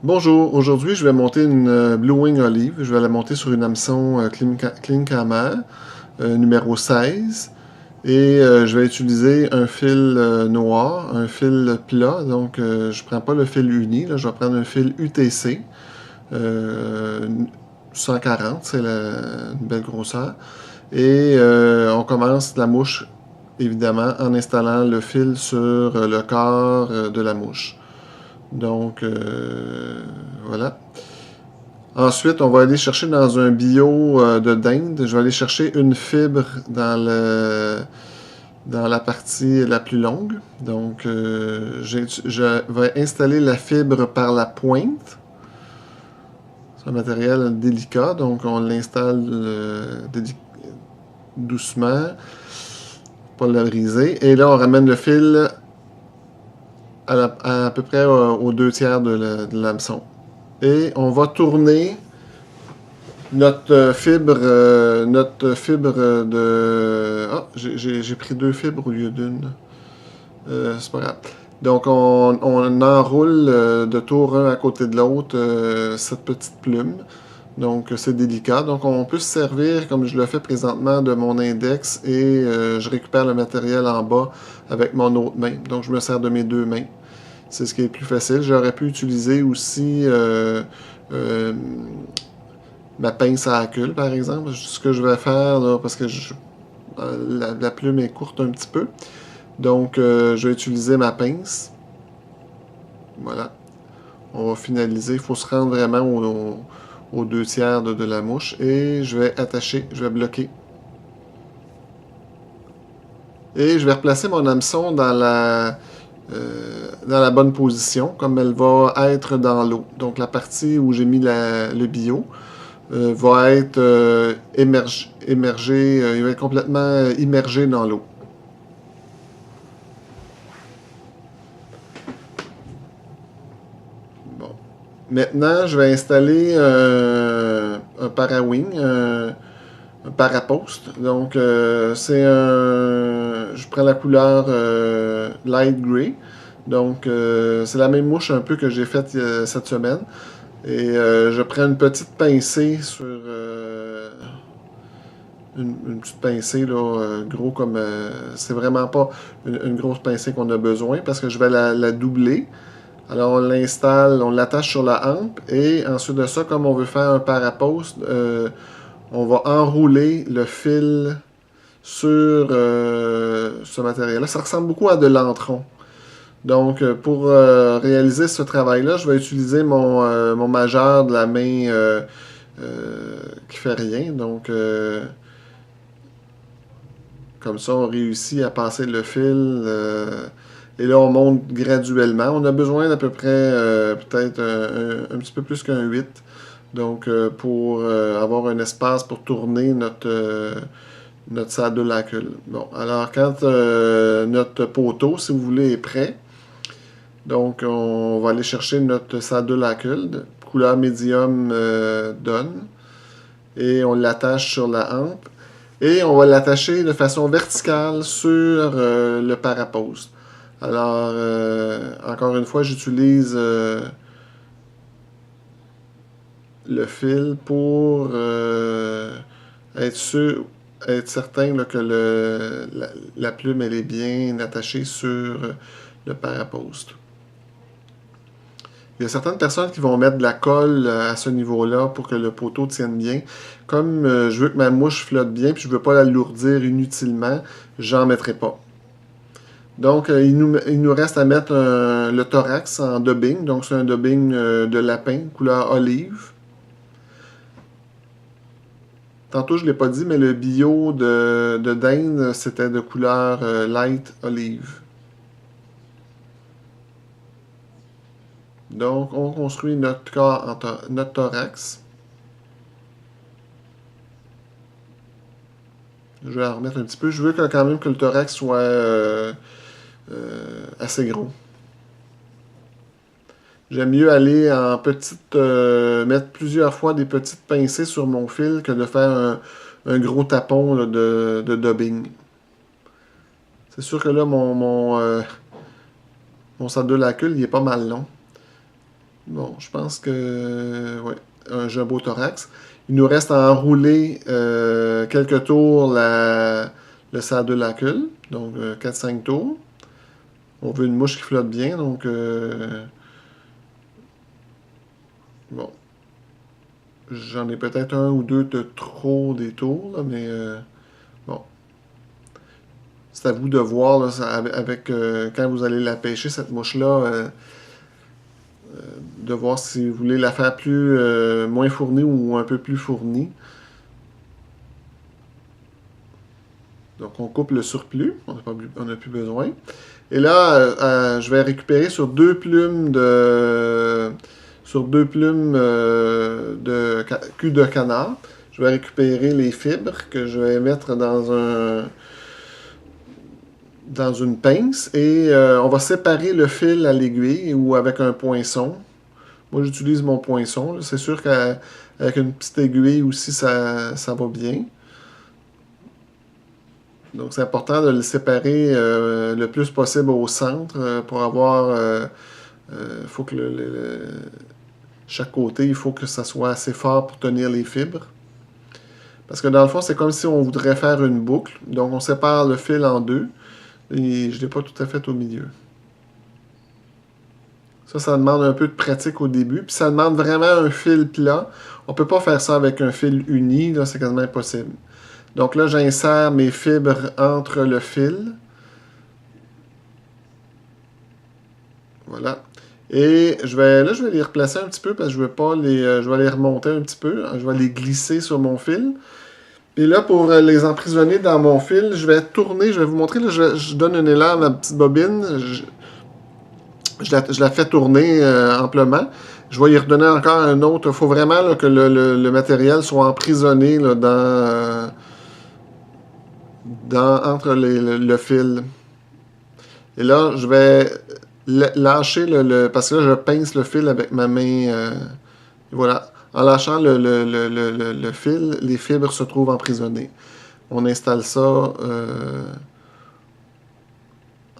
Bonjour, aujourd'hui je vais monter une Blue Wing Olive. Je vais la monter sur une hameçon Klinkamer numéro 16. Et je vais utiliser un fil noir, un fil plat. Donc je ne prends pas le fil uni, là, je vais prendre un fil UTC. euh, 140, c'est une belle grosseur. Et on commence la mouche, évidemment, en installant le fil sur le corps de la mouche. Donc, voilà. Ensuite, on va aller chercher dans un bio de dinde. Je vais aller chercher une fibre dans la partie la plus longue. Donc, je vais installer la fibre par la pointe. C'est un matériel délicat, donc on l'installe doucement, pas le briser. Et là, on ramène le fil à peu près aux 2 tiers de l'hameçon. Et on va tourner notre fibre de... Ah, j'ai pris 2 fibres au lieu d'une. C'est pas grave. Donc, on enroule de tour un à côté de l'autre cette petite plume. Donc, c'est délicat. Donc, on peut se servir, comme je le fais présentement, de mon index et je récupère le matériel en bas avec mon autre main. Donc, je me sers de mes 2 mains. C'est ce qui est plus facile. J'aurais pu utiliser aussi ma pince à acule, par exemple. Ce que je vais faire, là, parce que la plume est courte un petit peu. Donc, je vais utiliser ma pince. Voilà. On va finaliser. Il faut se rendre vraiment aux 2 tiers de la mouche. Et je vais attacher, je vais bloquer. Et je vais replacer mon hameçon dans la bonne position, comme elle va être dans l'eau. Donc, la partie où j'ai mis le bio va être émergé, il va être complètement immergé dans l'eau. Bon. Maintenant, je vais installer un para-wing, un parapost. Donc, c'est un... Je prends la couleur light gray. Donc, c'est la même mouche un peu que j'ai faite cette semaine. Et je prends une petite pincée sur... une petite pincée, là, gros comme... c'est vraiment pas une grosse pincée qu'on a besoin parce que je vais la doubler. Alors, on l'installe, on l'attache sur la hampe et ensuite de ça, comme on veut faire un parapost, on va enrouler le fil sur ce matériel-là. Ça ressemble beaucoup à de l'antron. Donc, pour réaliser ce travail-là, je vais utiliser mon majeur de la main qui fait rien. Donc, comme ça, on réussit à passer le fil. Et là, on monte graduellement. On a besoin d'à peu près peut-être un petit peu plus qu'un 8. Donc, pour avoir un espace pour tourner notre saddle à cul. Bon, alors quand notre poteau, si vous voulez, est prêt, donc on va aller chercher notre saddle à cul, couleur médium donne, et on l'attache sur la hampe, et on va l'attacher de façon verticale sur le parapost. Alors, encore une fois, j'utilise le fil pour être sûr, être certain là, que la plume elle est bien attachée sur le parapost. Il y a certaines personnes qui vont mettre de la colle à ce niveau-là pour que le poteau tienne bien. Comme je veux que ma mouche flotte bien puis je ne veux pas l'alourdir inutilement, j'en mettrai pas. Donc, il nous reste à mettre le thorax en dubbing. Donc, c'est un dubbing de lapin, couleur olive. Tantôt, je ne l'ai pas dit, mais le bio de dinde, c'était de couleur light olive. Donc, on construit notre corps, notre thorax. Je vais en remettre un petit peu. Je veux quand même que le thorax soit assez gros. J'aime mieux aller en petite... mettre plusieurs fois des petites pincées sur mon fil que de faire un gros tapon là, de dubbing. C'est sûr que là, mon saddle à cul, il est pas mal long. Bon, je pense que... ouais, j'ai un beau thorax. Il nous reste à enrouler quelques tours le sadoulacule. Donc 4-5 tours. On veut une mouche qui flotte bien, donc... bon. J'en ai peut-être un ou deux de trop des tours, là, mais... bon. C'est à vous de voir, là, avec quand vous allez la pêcher, cette mouche-là, de voir si vous voulez la faire plus moins fournie ou un peu plus fournie. Donc on coupe le surplus, on n'a plus besoin. Et là, je vais récupérer sur deux plumes de cul de canard. Je vais récupérer les fibres que je vais mettre dans une pince et on va séparer le fil à l'aiguille ou avec un poinçon. Moi, j'utilise mon poinçon. C'est sûr qu'avec une petite aiguille aussi, ça va bien. Donc, c'est important de le séparer le plus possible au centre pour avoir... faut que chaque côté, il faut que ça soit assez fort pour tenir les fibres. Parce que dans le fond, c'est comme si on voudrait faire une boucle. Donc, on sépare le fil en deux. Et je ne l'ai pas tout à fait au milieu. Ça demande un peu de pratique au début. Puis ça demande vraiment un fil plat. On ne peut pas faire ça avec un fil uni. Là, c'est quasiment impossible. Donc là, j'insère mes fibres entre le fil. Voilà. Et je vais les replacer un petit peu parce que je veux pas je vais les remonter un petit peu. Je vais les glisser sur mon fil. Et là, pour les emprisonner dans mon fil, je vais tourner. Je vais vous montrer. Là, je donne un élan à ma petite bobine. Je la fais tourner amplement. Je vais y redonner encore un autre. Il faut vraiment là, que le matériel soit emprisonné là, entre le fil. Et là, je vais lâcher parce que là, je pince le fil avec ma main. Voilà. En lâchant le fil, les fibres se trouvent emprisonnées. On installe ça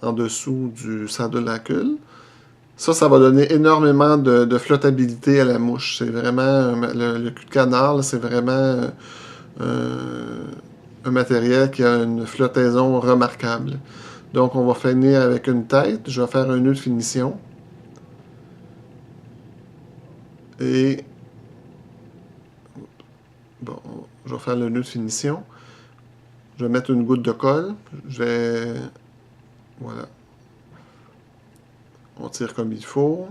en dessous du sadoulacule. Ça va donner énormément de flottabilité à la mouche. C'est vraiment... le cul de canard, c'est vraiment un matériel qui a une flottaison remarquable. Donc, on va finir avec une tête. Je vais faire un nœud de finition. Et... bon, je vais faire le nœud de finition. Je vais mettre une goutte de colle. Je vais... voilà. On tire comme il faut.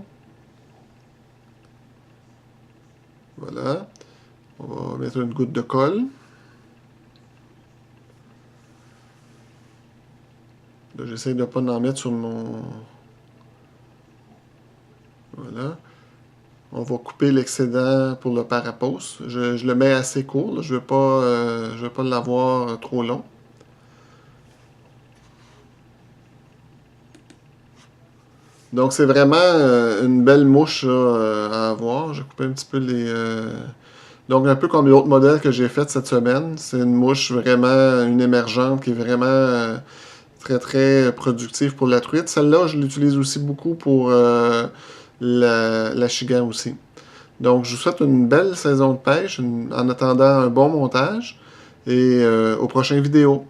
Voilà. On va mettre une goutte de colle. J'essaie de ne pas en mettre sur mon... voilà. On va couper l'excédent pour le parapose. Je le mets assez court. Là. Je ne veux pas l'avoir trop long. Donc, c'est vraiment une belle mouche là, à avoir. J'ai coupé un petit peu les... donc, un peu comme l'autre modèle que j'ai fait cette semaine. C'est une mouche vraiment, une émergente qui est vraiment très, très productive pour la truite. Celle-là, je l'utilise aussi beaucoup pour la chigan aussi. Donc, je vous souhaite une belle saison de pêche en attendant un bon montage et aux prochaines vidéos.